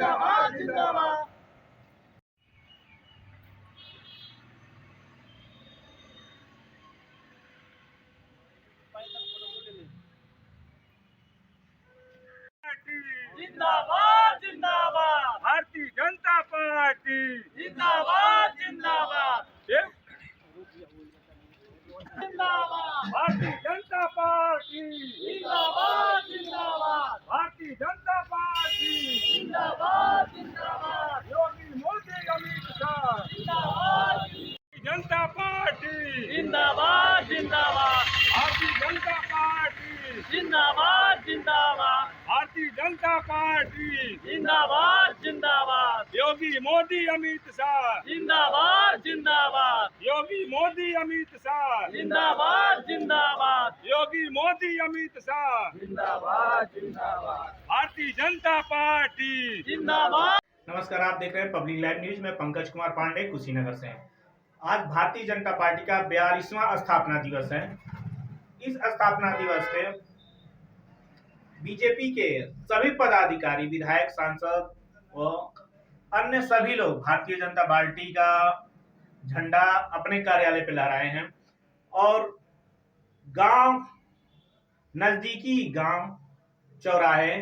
जिंदाबाद जिंदाबाद। जिंदाबाद जिंदाबाद। भारतीय जनता पार्टी जिंदाबाद जिंदाबाद। जिंदाबाद। भारतीय जनता पार्टी जिंदाबाद जिंदाबाद। भारतीय जनता पार्टी जिंदाबाद जिंदाबाद। योगी मोदी अमित शाह जिंदाबाद जनता पार्टी जिंदाबाद जिंदाबाद। भारतीय जनता पार्टी जिंदाबाद जिंदाबाद। भारतीय जनता पार्टी जिंदाबाद जिंदाबाद। योगी मोदी अमित शाह जिंदाबाद जिंदाबाद। योगी मोदी अमित शाह जिंदाबाद जिंदाबाद। योगी मोदी अमित शाह जिंदाबाद जिंदाबाद। भारतीय जनता पार्टी जिंदाबाद। नमस्कार, आप देख रहे हैं पब्लिक लाइव न्यूज में पंकज कुमार पांडे कुशीनगर से। आज भारतीय जनता पार्टी का 42वां स्थापना दिवस है। इस स्थापना दिवस पे बीजेपी के सभी पदाधिकारी, विधायक, सांसद व अन्य सभी लोग भारतीय जनता पार्टी का झंडा अपने कार्यालय पे लहराए हैं और गांव, नजदीकी गांव, चौराहे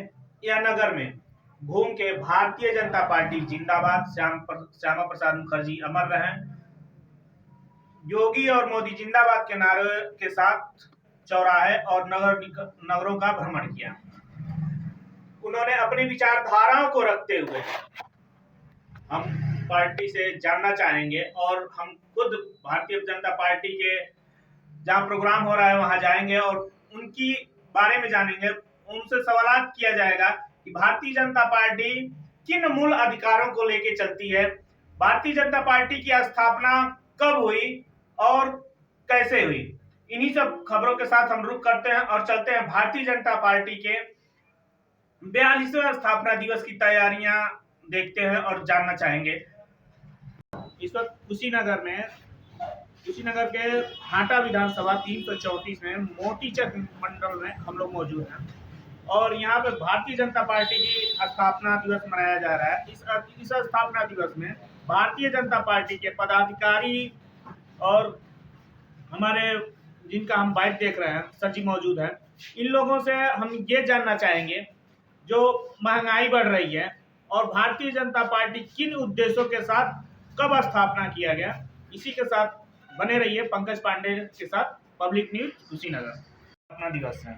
या नगर में घूम के भारतीय जनता पार्टी जिंदाबाद, श्यामा प्रसाद मुखर्जी अमर रहें, योगी और मोदी जिंदाबाद के नारे के साथ चौराहे और नगरों का भ्रमण किया। उन्होंने अपनी विचारधाराओं को रखते हुए हम पार्टी से जानना चाहेंगे और हम खुद भारतीय जनता पार्टी के जहां प्रोग्राम हो रहा है वहां जाएंगे और उनकी बारे में जानेंगे। उनसे सवाल किया जाएगा कि भारतीय जनता पार्टी किन मूल अधिकारों को लेकर चलती है, भारतीय जनता पार्टी की स्थापना कब हुई और कैसे हुई। इन्हीं सब खबरों के साथ हम रुक करते हैं और चलते हैं भारतीय जनता पार्टी के 42वें स्थापना दिवस की तैयारियां देखते हैं और जानना चाहेंगे। इस वक्त कुशीनगर के हाटा विधानसभा 334 में मोतीचक मंडल में हम लोग मौजूद हैं और यहाँ पे भारतीय जनता पार्टी की स्थापना दिवस मनाया जा रहा है। इस स्थापना दिवस में भारतीय जनता पार्टी के पदाधिकारी और हमारे जिनका हम बाइट देख रहे हैं सर जी मौजूद हैं। इन लोगों से हम ये जानना चाहेंगे जो महंगाई बढ़ रही है और भारतीय जनता पार्टी किन उद्देश्यों के साथ कब स्थापना किया गया। इसी के साथ बने रहिए पंकज पांडे के साथ पब्लिक न्यूज कुशीनगर। स्थापना दिवस है,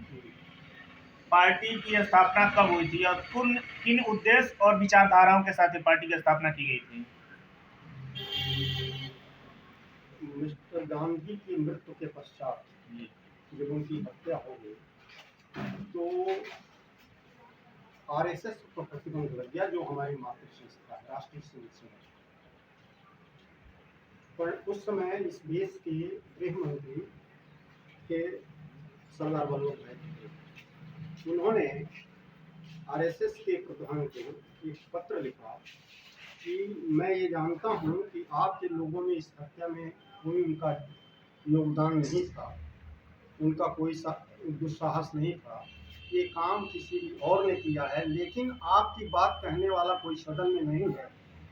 पार्टी की स्थापना कब हुई थी और किन उद्देश्य और विचारधाराओं के साथ पार्टी की स्थापना की गई थी। मिस्टर गांधी की मृत्यु के पश्चात जब उनकी हत्या हो गई तो आरएसएस पर प्रतिबंध लग गया, जो हमारी मातृ संस्था है, राष्ट्रीय स्वयं सेवक। पर उस समय इस देश के गृह मंत्री के सरदार वल्लभ भाई थे। उन्होंने आरएसएस के प्रधान को एक पत्र लिखा कि मैं ये जानता हूँ कि आपके लोगों में इस हत्या में कोई उनका योगदान नहीं था, उनका कोई दुस्साहस नहीं था, ये काम किसी और ने किया है, लेकिन आपकी बात कहने वाला कोई सदन में नहीं है,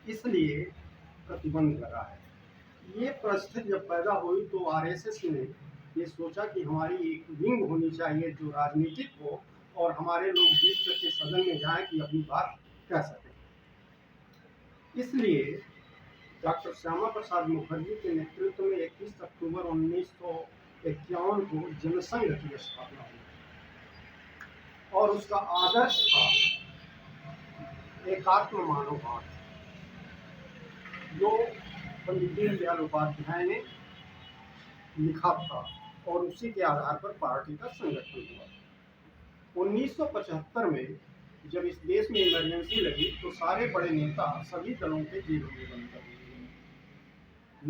इसलिए प्रतिबंध लगा है। ये परिस्थिति जब पैदा हुई तो आरएसएस ने ये सोचा कि हमारी एक विंग होनी चाहिए जो राजनीतिक हो और हमारे लोग बीच के सदन में जाएं कि अपनी बात कह सकें। इसलिए डॉक्टर श्यामा प्रसाद मुखर्जी के नेतृत्व में 21 अक्टूबर 1951 को जनसंघ की स्थापना हुई और उसका आदर्श था एकात्म मानववाद, जो पंडित दीनदयाल उपाध्याय ने लिखा था और उसी के आधार पर पार्टी का संगठन हुआ। 1975 में जब इस देश में इमरजेंसी लगी तो सारे बड़े नेता सभी दलों के जेलों में बंद कर दिए।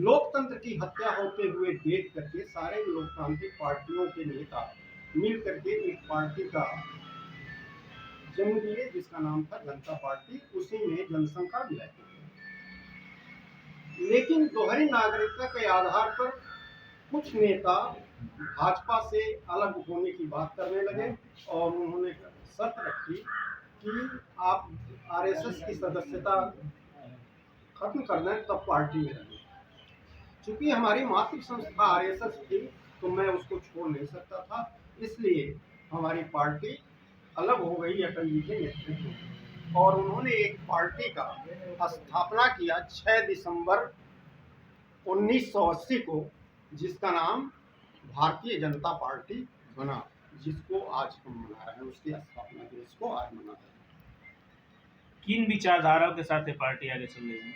लोकतंत्र की हत्या होते हुए देख करके सारे लोकतांत्रिक पार्टियों के नेता मिल करके एक पार्टी का जन्म दिए जिसका नाम था जनता पार्टी। उसी में जनसंघ का विलय हो गया। लेकिन दोहरी नागरिकता के आधार पर कुछ नेता भाजपा से अलग होने की बात करने लगे और उन्होंने शर्त रखी कि आप आरएसएस की सदस्यता खत्म कर दें तब पार्टी में रहें। चूंकि हमारी मातृ संस्था आरएसएस थी तो मैं उसको छोड़ नहीं सकता था, इसलिए हमारी पार्टी अलग हो गई अटल जी के नेतृत्व में, और उन्होंने एक पार्टी का स्थापना किया 6 दिसंबर 1980 को, जिसका नाम भारतीय जनता पार्टी बना, जिसको आज हम मना रहे हैं, उसकी स्थापना दिवस को आज मना रहे हैं। किन विचारधाराओं के साथ ये पार्टी आगे चल रही है?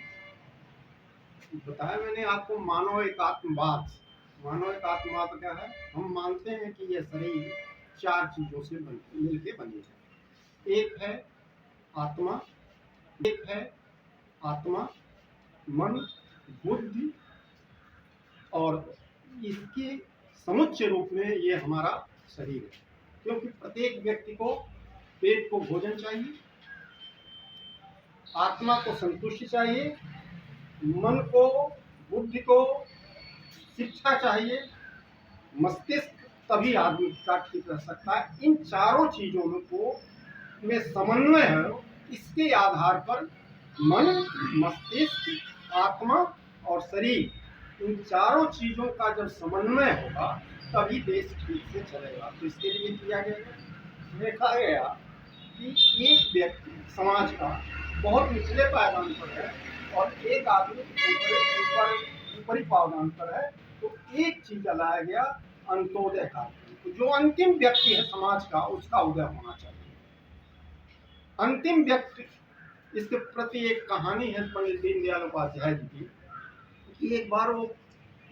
बताया मैंने आपको, मानव एकात्मवाद। मानव एकात्मवाद क्या है? हम मानते हैं कि यह शरीर 4 चीजों से मिलके बनी है। एक है आत्मा, मन, बुद्धि, और इसके समुच्चय रूप में ये हमारा शरीर है। क्योंकि प्रत्येक व्यक्ति को पेट को भोजन चाहिए, आत्मा को संतुष्टि चाहिए, मन को, बुद्धि को शिक्षा चाहिए, मस्तिष्क तभी आदमी का ठीक रह सकता है। इन चारों चीजों में समन्वय है। इसके आधार पर मन, मस्तिष्क, आत्मा और शरीर, इन चारों चीजों का जब समन्वय होगा तभी देश ठीक से चलेगा। तो इसके लिए किया गया, देखा गया कि एक व्यक्ति समाज का बहुत निचले पायदान पर है और एक आदमी ऊपरी पायदान पर है, तो एक चीज लाया गया, अंत्योदय कार्यक्रम। तो जो अंतिम व्यक्ति है समाज का, उसका उदय होना चाहिए। अंतिम व्यक्ति, इसके प्रति एक कहानी है पंडित दीनदयाल उपाध्याय जी की, कि एक बार वो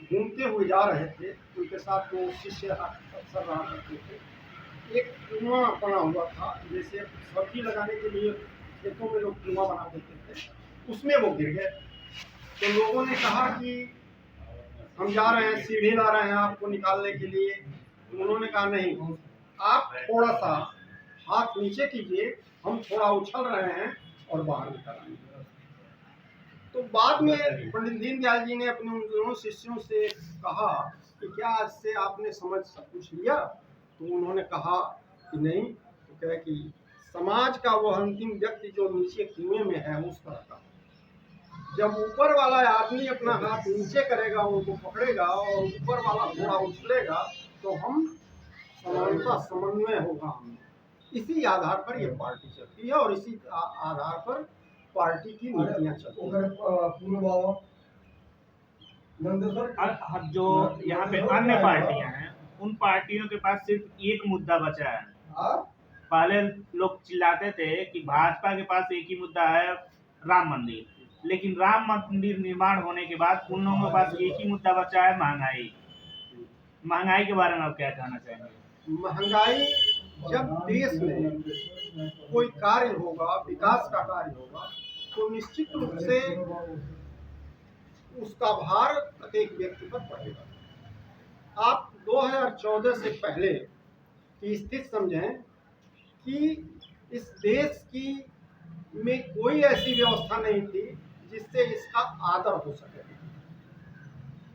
घूमते हुए जा रहे थे, उनके साथ वो शिष्य अक्सर रहा करते थे। एक कुआं बना हुआ था, जैसे सब्जी लगाने के लिए खेतों में लोग कुआं बना देते थे, उसमें वो गिर गए। तो लोगों ने कहा कि हम जा रहे हैं, सीढ़ी ला रहे हैं आपको निकालने के लिए। तो उन्होंने कहा नहीं, आप थोड़ा सा हाथ नीचे कीजिए, हम थोड़ा उछल रहे हैं और बाहर निकल आएंगे। तो बाद में पंडित दीनदयाल जी ने अपने उन दोनों शिष्यों से कहा कि क्या आज से आपने समझ सब कुछ लिया? तो उन्होंने कहा कि नहीं। तो कहे कि समाज का वो अंतिम व्यक्ति जो नीचे कुएं में है, उस तरह का जब ऊपर वाला आदमी अपना हाथ नीचे करेगा, उनको पकड़ेगा और ऊपर वाला थोड़ा उछलेगा, तो हम समानता, समन्वय होगा हम। इसी आधार पर ये पार्टी चलती है और इसी आधार पर पार्टी की नीतियां चलती हैं। जो यहाँ पे अन्य पार्टियां हैं, उन पार्टियों के पास सिर्फ एक मुद्दा बचा है। पहले लोग चिल्लाते थे कि भाजपा के पास एक ही मुद्दा है, राम मंदिर, लेकिन राम मंदिर निर्माण होने के बाद उन लोगों के पास एक ही मुद्दा बचा है, महंगाई। महंगाई के बारे में आप क्या कहना चाहेंगे? महंगाई, जब देश में कोई कार्य होगा, विकास का कार्य होगा, तो निश्चित रूप से उसका भार प्रत्येक व्यक्ति पर पड़ेगा। आप 2014 से पहले की स्थिति समझें कि इस देश की में कोई ऐसी व्यवस्था नहीं थी जिससे इसका आदर हो सके।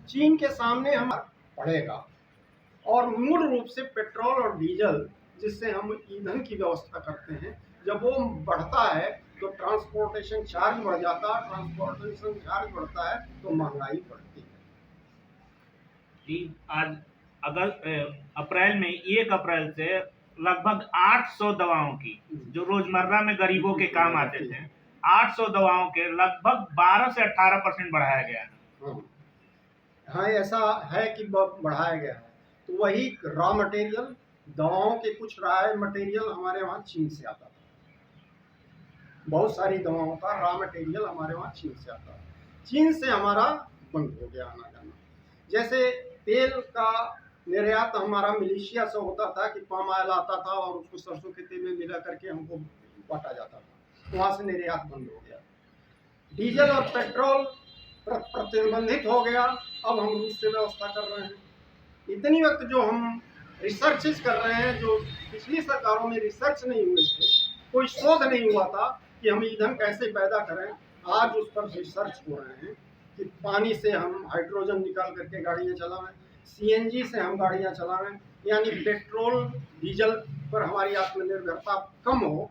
चीन के सामने हम पड़ेगा, और मूल रूप से पेट्रोल और डीजल, जिससे हम ईंधन की व्यवस्था करते हैं, जब वो बढ़ता है तो ट्रांसपोर्टेशन चार्ज बढ़ जाता है, ट्रांसपोर्टेशन चार्ज बढ़ता है तो महंगाई बढ़ती है। आज अप्रैल में 1 अप्रैल से लगभग 800 दवाओं की, जो रोजमर्रा में गरीबों के काम आते थे, 800 दवाओं के लगभग 12 से 18% बढ़ाया गया है। हाँ, ऐसा है कि बढ़ाया गया है। तो वही रॉ मटेरियल, दवाओं के कुछ रॉ मटेरियल हमारे वहाँ चीन से आता था। बहुत सारी दवाओं का रॉ मटेरियल हमारे वहाँ चीन से आता है। चीन से हमारा बंद हो गया आना जाना। जैसे तेल का निर्यात हमारा मलेशिया से होता था कि पाम ऑयल आता था और उसको सरसों के तेल में मिला करके हमको बांटा जाता था, वहाँ से निर्यात बंद हो गया। डीजल और पेट्रोल प्रतिबंधित हो गया, अब हम रूस से व्यवस्था कर रहे हैं। इतनी वक्त जो हम रिसर्च कर रहे हैं, जो पिछली सरकारों में रिसर्च नहीं हुए थे, कोई शोध नहीं हुआ था कि हम ईंधन कैसे पैदा करें, आज उस पर रिसर्च हो रहे हैं कि पानी से हम हाइड्रोजन निकाल करके गाड़ियाँ चलाएं, सीएनजी से हम गाड़ियाँ चलाएं, यानी पेट्रोल डीजल पर हमारी आत्मनिर्भरता कम हो